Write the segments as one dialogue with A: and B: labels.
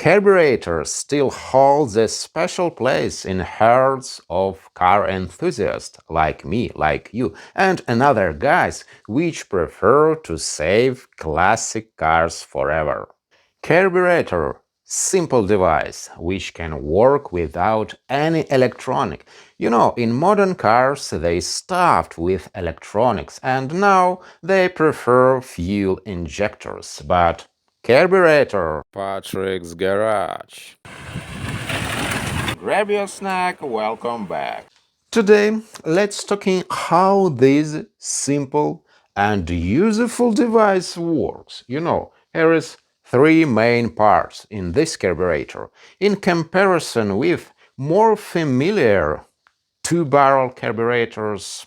A: Carburetor still holds a special place in hearts of car enthusiasts like me, like you, and another guys which prefer to save classic cars forever. Carburetor, simple device which can work without any electronic. In modern cars they stuffed with electronics and now they prefer fuel injectors, but carburetor. Patrick's Garage. Grab your snack, welcome back. Today, let's talking how this simple and useful device works. Here is three main parts in this carburetor. In comparison with more familiar two-barrel carburetors,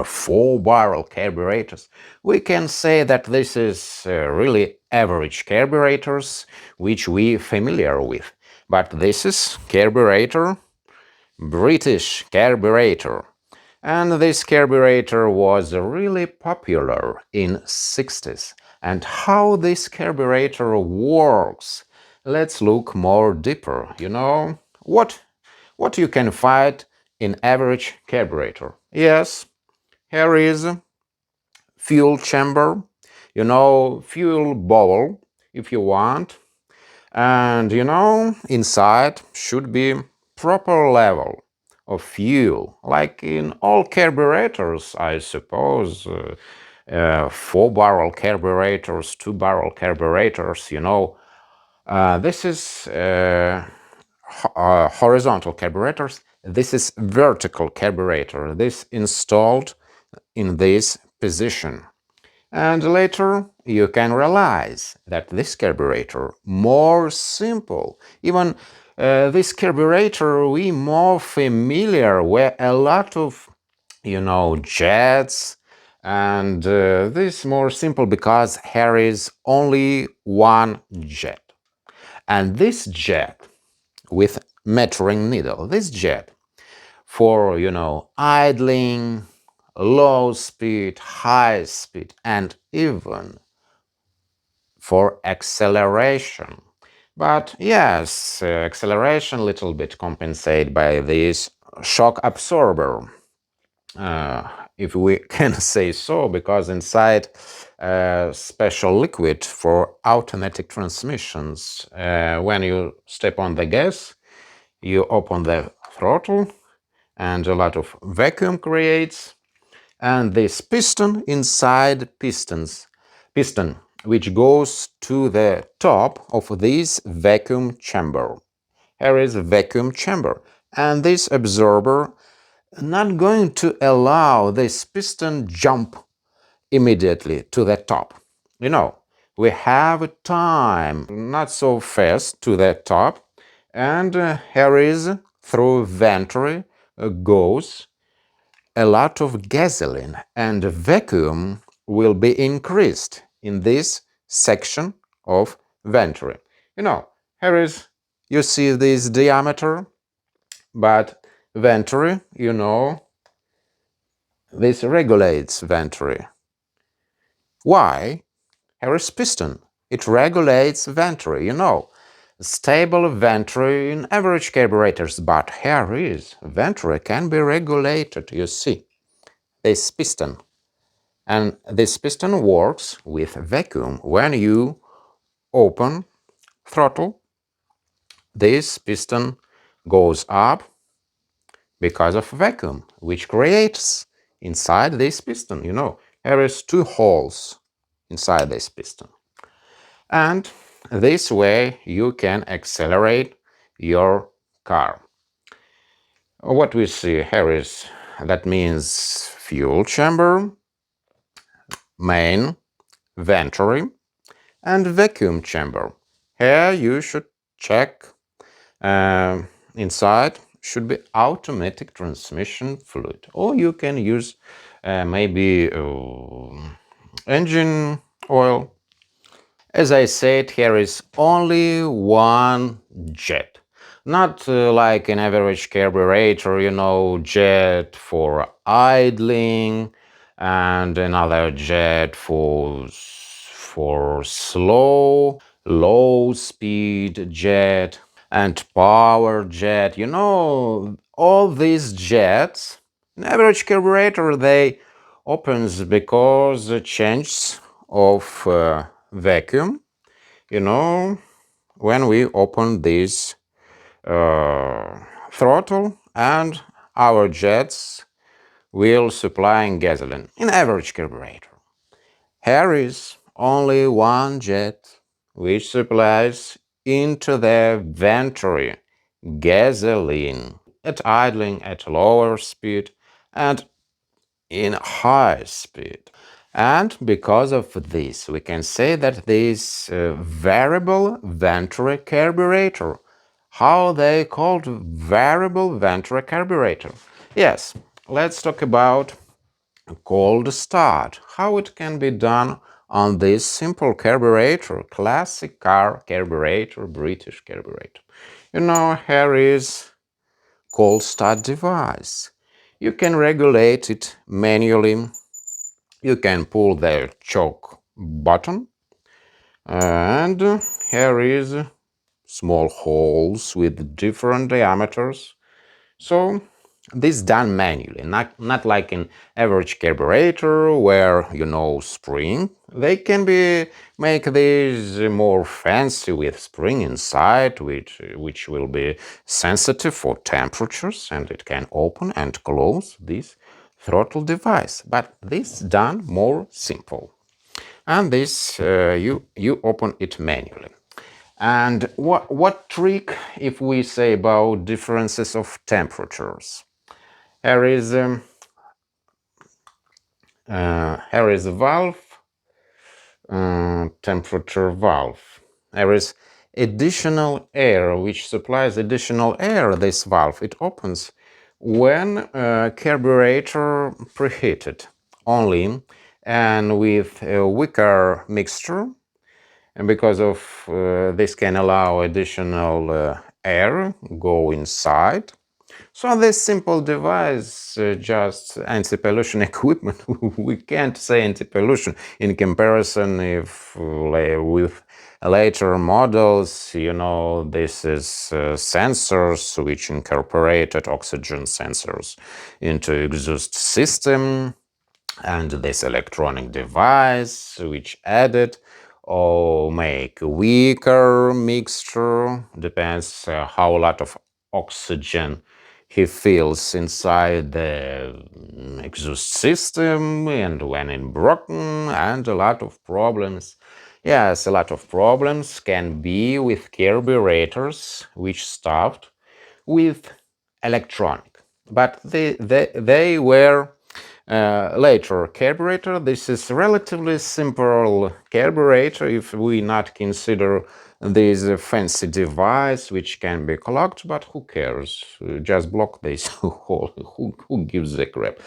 A: four-barrel carburetors, we can say that this is really average carburetors which we familiar with. But this is carburetor, British carburetor. And this carburetor was really popular in 60s. And how this carburetor works, let's look more deeper. What you can find in average carburetor. Yes, here is fuel chamber, fuel bowl if you want. And inside should be proper level of fuel, like in all carburetors, I suppose. Four-barrel carburetors, two-barrel carburetors, this is horizontal carburetors. This is vertical carburetor. This installed in this position. And later you can realize that this carburetor more simple. Even this carburetor we more familiar where a lot of jets, and this more simple because here is only one jet. And this jet with measuring needle, this jet for idling, low speed, high speed, and even for acceleration. But yes, acceleration a little bit compensated by this shock absorber, if we can say so, because inside special liquid for automatic transmissions. When you step on the gas, you open the throttle and a lot of vacuum creates, and this piston inside piston which goes to the top of this vacuum chamber. Here is a vacuum chamber, and this absorber not going to allow this piston jump immediately to the top. We have time not so fast to the top, and here is through venturi goes a lot of gasoline, and vacuum will be increased in this section of venturi. Here is, you see this diameter, but venturi, this regulates venturi. Why? Here is piston. It regulates venturi, stable venturi in average carburetors, but here is venturi can be regulated, you see, this piston. And this piston works with vacuum. When you open throttle, this piston goes up because of vacuum, which creates inside this piston, there is two holes inside this piston. And this way you can accelerate your car. What we see here is, that means fuel chamber, main, venturi, and vacuum chamber. Here you should check inside should be automatic transmission fluid, or you can use maybe engine oil. As I said, here is only one jet, not like an average carburetor, jet for idling and another jet for slow low speed jet, and power jet. All these jets, an average carburetor, they opens because the change of vacuum, when we open this throttle, and our jets will supplying gasoline in average carburetor. Here is only one jet which supplies into the venturi gasoline at idling at lower speed and in high speed. And because of this, we can say that this variable venturi carburetor, how they called variable venturi carburetor. Yes, let's talk about cold start, how it can be done on this simple carburetor, classic car carburetor, British carburetor. Here is cold start device. You can regulate it manually. You can pull the choke button, and here is small holes with different diameters. So this done manually, not like in average carburetor where spring. They can be make these more fancy with spring inside, which will be sensitive for temperatures, and it can open and close this throttle device. But this done more simple, and this you open it manually. And what trick if we say about differences of temperatures? Here is a valve, temperature valve. There is additional air which supplies additional air. This valve it opens when carburetor preheated only, and with a weaker mixture, and because of this can allow additional air go inside. So this simple device, just anti-pollution equipment, we can't say anti-pollution in comparison if with later models, this is sensors which incorporated oxygen sensors into exhaust system, and this electronic device which added or make weaker mixture, depends how a lot of oxygen he feels inside the exhaust system, and when it broken, and a lot of problems. Yes, a lot of problems can be with carburetors which stuffed with electronic, but they were later carburetor. This is relatively simple carburetor if we not consider this fancy device which can be clogged, but who cares? Just block this hole. Who gives a crap?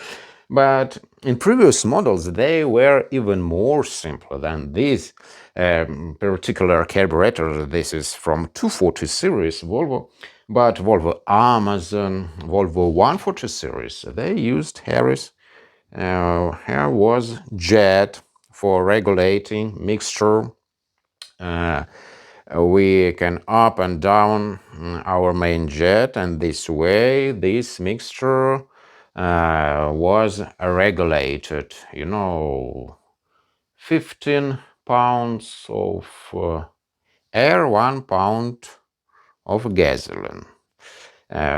A: But in previous models, they were even more simple than this particular carburetor. This is from 240 series Volvo, but Volvo Amazon, Volvo 140 series, they used Harris. Here was jet for regulating mixture. We can up and down our main jet, and this way this mixture was regulated. 15 pounds of air, 1 pound of gasoline.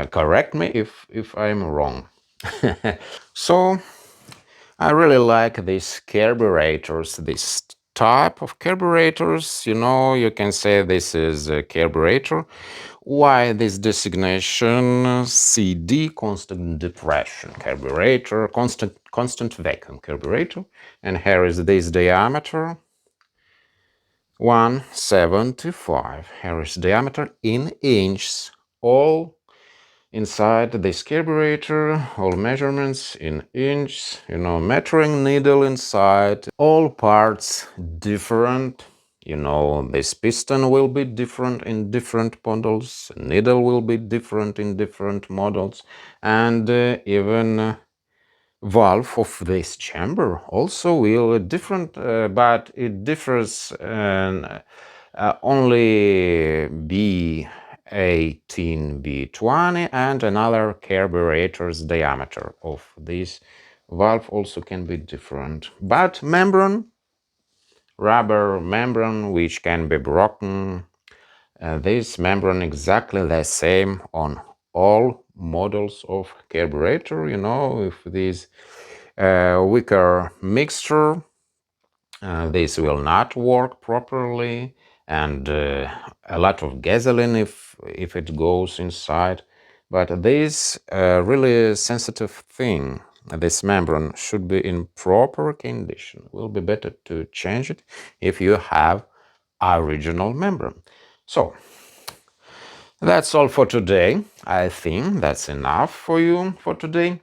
A: Correct me if I'm wrong. So I really like these carburetors, this type of carburetors. You can say this is a carburetor. Why this designation? CD, constant depression carburetor, constant vacuum carburetor. And here is this diameter, 175. Here is diameter in inches. All inside this carburetor, all measurements in inches, measuring needle inside, all parts different. This piston will be different in different models, needle will be different in different models, and even valve of this chamber also will different, but it differs only B18, B20, and another carburetor's diameter of this valve also can be different. But membrane, rubber membrane, which can be broken, this membrane exactly the same on all models of carburetor. If this weaker mixture, this will not work properly, and a lot of gasoline if it goes inside. But this really sensitive thing, this membrane, should be in proper condition. It will be better to change it if you have original membrane. So that's all for today. I think that's enough for you for today.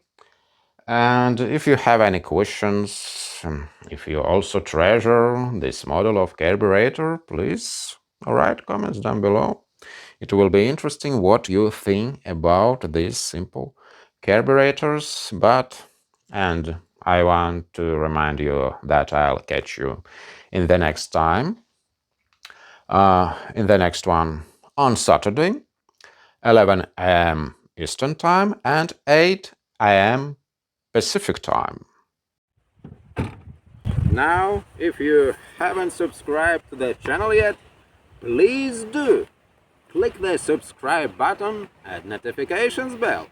A: And if you have any questions, if you also treasure this model of carburetor, please write comments down below. It will be interesting what you think about these simple carburetors. And I want to remind you that I'll catch you in the next time, in the next one on Saturday, 11 a.m. Eastern Time and 8 a.m. Pacific Time. Now, if you haven't subscribed to the channel yet, please do. Click the subscribe button and notifications bell,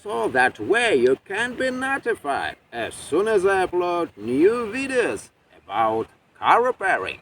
A: so that way you can be notified as soon as I upload new videos about car repairing.